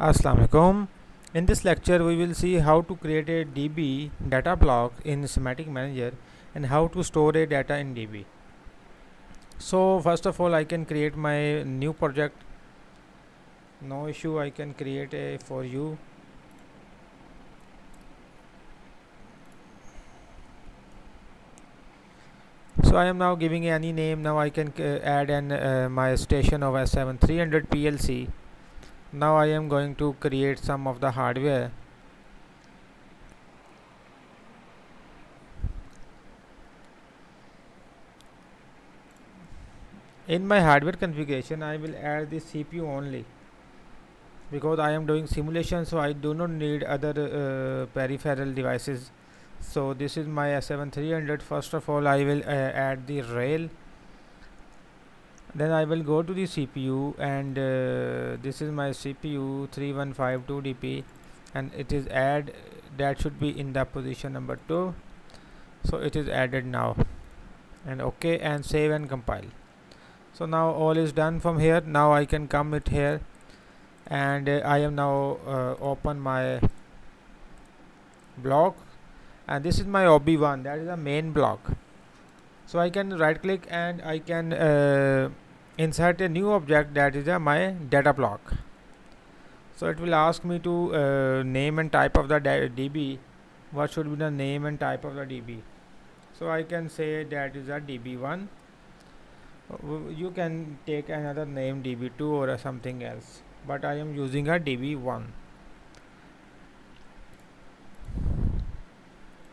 Assalamu alaikum. In this lecture we will see how to create a DB data block in Semantic Manager and how to store a data in DB. So first of all I can create my new project. No issue, I can create a for you. So I am now giving any name. Now I can add an my station of S7300 PLC. Now I am going to create some of the hardware. In my hardware configuration I will add the CPU only because I am doing simulation, so I do not need other peripheral devices. So this is my S7300. First of all I will add the rail, then I will go to the CPU and this is my CPU 3152DP and it is add, that should be in the position number 2. So it is added now and OK and save and compile. So now all is done from here. Now I can come it here and I am now open my block and this is my OB1, that is the main block. So I can right click and I can insert a new object, that is my data block. So it will ask me to name and type of the DB. What should be the name and type of the DB? So I can say that is a DB1. You can take another name, DB2 or something else, but I am using a DB1.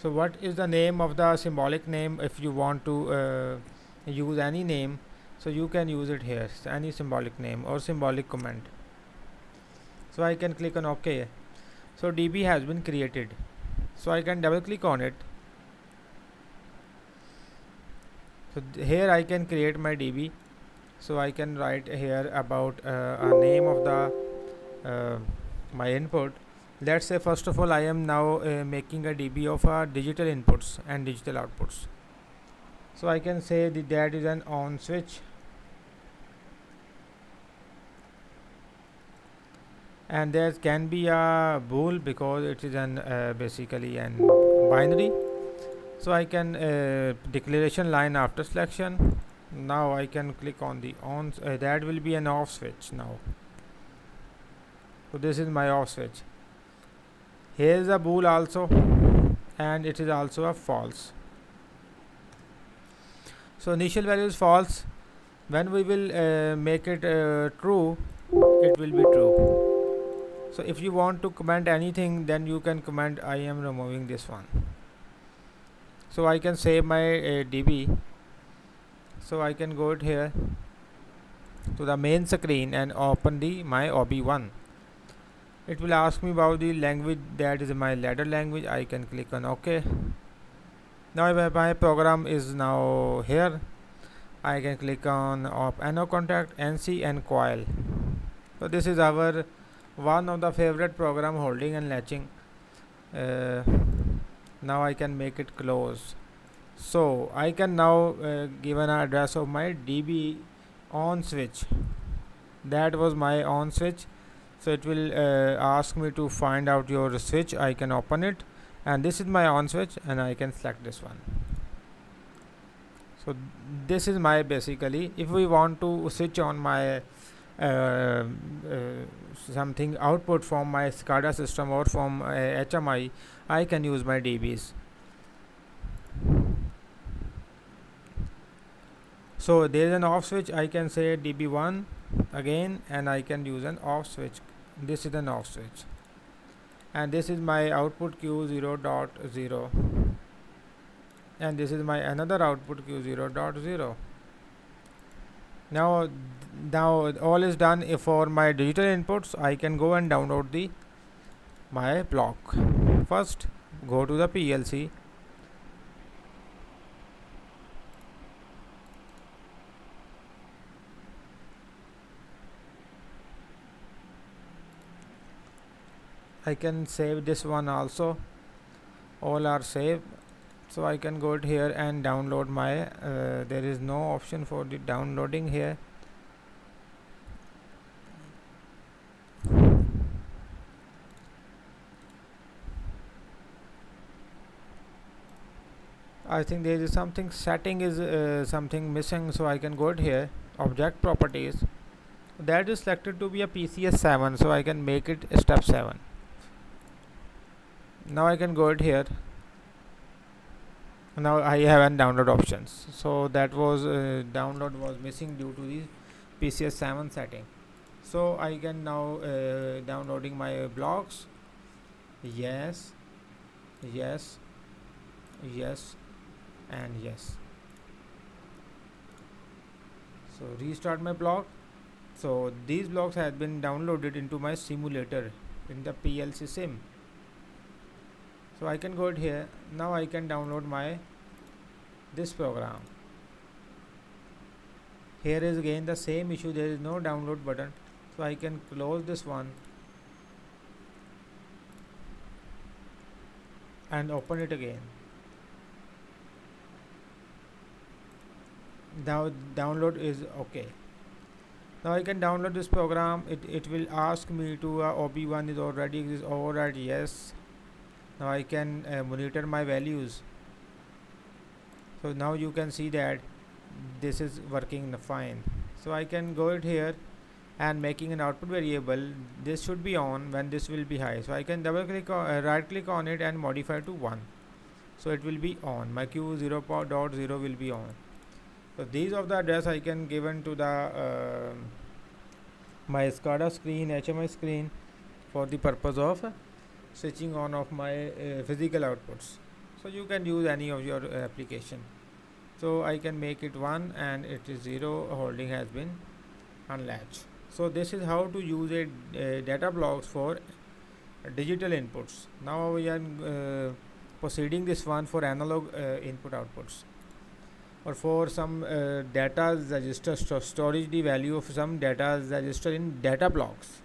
So what is the name of the symbolic name? If you want to use any name, so you can use it here, any symbolic name or symbolic comment. So I can click on OK. So DB has been created. So I can double click on it. So here I can create my DB. So I can write here about a name of the my input. Let's say first of all I am now making a DB of digital inputs and digital outputs. So I can say that is an on switch and there can be a bool because it is an basically an binary. So I can declaration line after selection. Now I can click on the on, that will be an off switch now. So this is my off switch. Here is a bool also and it is also a false. So initial value is false. When we will make it true, it will be true. So if you want to comment anything, then you can comment I am removing this one. So I can save my DB. So I can go here to the main screen and open my OB1. It will ask me about the language, that is my ladder language. I can click on OK. Now my program is now here. I can click on NO contact, NC and coil. So this is our one of the favorite program, holding and latching. Now I can make it close. So I can now give an address of my DB on switch. That was my on switch. So it will ask me to find out your switch. I can open it and this is my on switch and I can select this one. So this is my basically, if we want to switch on my something output from my SCADA system or from HMI, I can use my DBs. So there is an off switch. I can say DB1 again and I can use an off switch. This is an off switch and this is my output Q0.0 and this is my another output Q0.0. Now all is done. For my digital inputs I can go and download my block. First go to the PLC. I can save this one also, all are saved. So I can go here and download my there is no option for the downloading here. I think there is something setting is something missing, so I can go it here, object properties, that is selected to be a PCS 7, so I can make it step 7. Now I can go it here. Now I have an download options, so that was download was missing due to the PCS 7 setting. So I can now downloading my blocks. Yes, yes, yes, and yes. So restart my block. So these blocks have been downloaded into my simulator in the PLC sim. So I can go it here. Now I can download my this program. Here is again the same issue, there is no download button, so I can close this one and open it again. Now download is okay. Now I can download this program. It will ask me to OB1 is already exists. Override yes. Now I can monitor my values. So now you can see that this is working fine. So I can go it here and making an output variable. This should be on when this will be high. So I can double click right click on it and modify to 1. So it will be on. My Q0.0 will be on. So these of the address I can given to the my SCADA screen, HMI screen, for the purpose of switching on of my physical outputs. So you can use any of your application. So I can make it 1 and it is 0, holding has been unlatched. So this is how to use a data blocks for digital inputs. Now we are proceeding this one for analog input outputs, or for some data register storage the value of some data register in data blocks.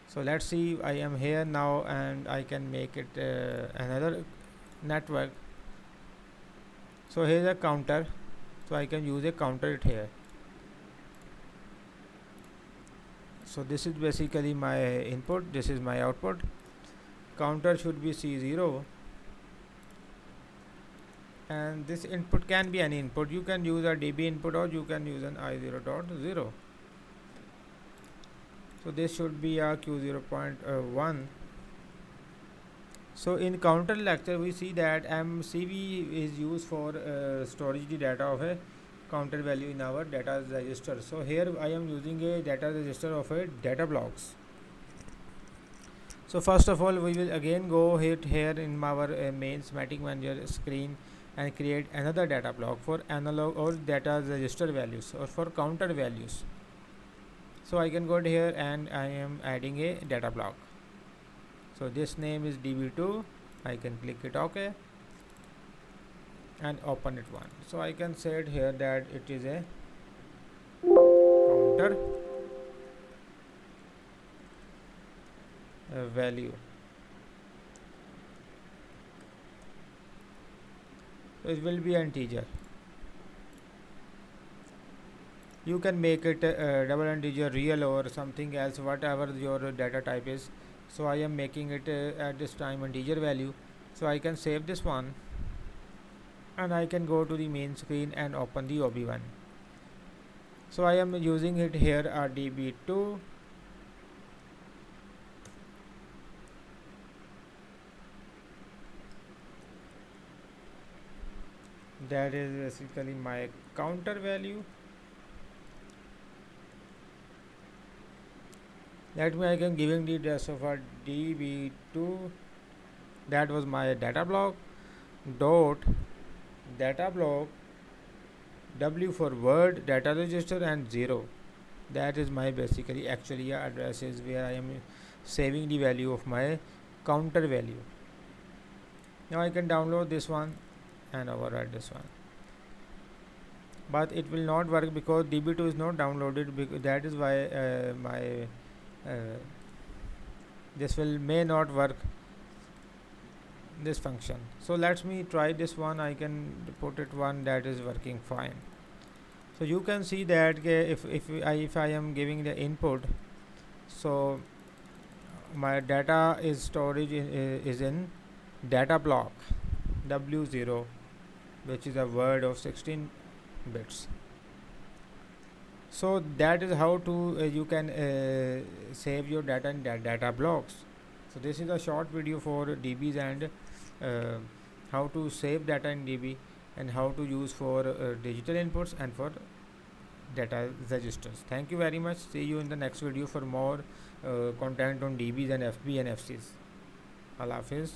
So let's see, I am here now and I can make it another network. So here is a counter, so I can use a counter it here. So this is basically my input, this is my output. Counter should be C0, and this input can be any input. You can use a DB input or you can use an I0.0. So this should be a Q0.1. So in counter lecture we see that MCV is used for storage the data of a counter value in our data register. So here I am using a data register of a data blocks. So first of all we will again go here in our main schematic manager screen and create another data block for analog or data register values or for counter values. So I can go here and I am adding a data block. So this name is db2. I can click it OK and open it one. So I can say it here that it is a counter value. So it will be an integer. You can make it double integer, real, or something else, whatever your data type is. So I am making it at this time integer value. So I can save this one and I can go to the main screen and open the OB1. So I am using it here db2. That is basically my counter value. Let me I can giving the address of a db2. That was my data block dot data block w for word data register and 0. That is my basically actually address is where I am saving the value of my counter value. Now I can download this one and override this one, but it will not work because db2 is not downloaded, because that is why my this may not work, this function. So let me try this one. I can put it one that is working fine. So you can see that if I am giving the input, so my data is storage is in data block. W0, which is a word of 16 bits. So that is how to you can save your data in data blocks. So this is a short video for DBs and uh, how to save data in DB and how to use for digital inputs and for data registers. Thank you very much. See you in the next video for more content on DBs and FB and FCs. Allah Hafiz.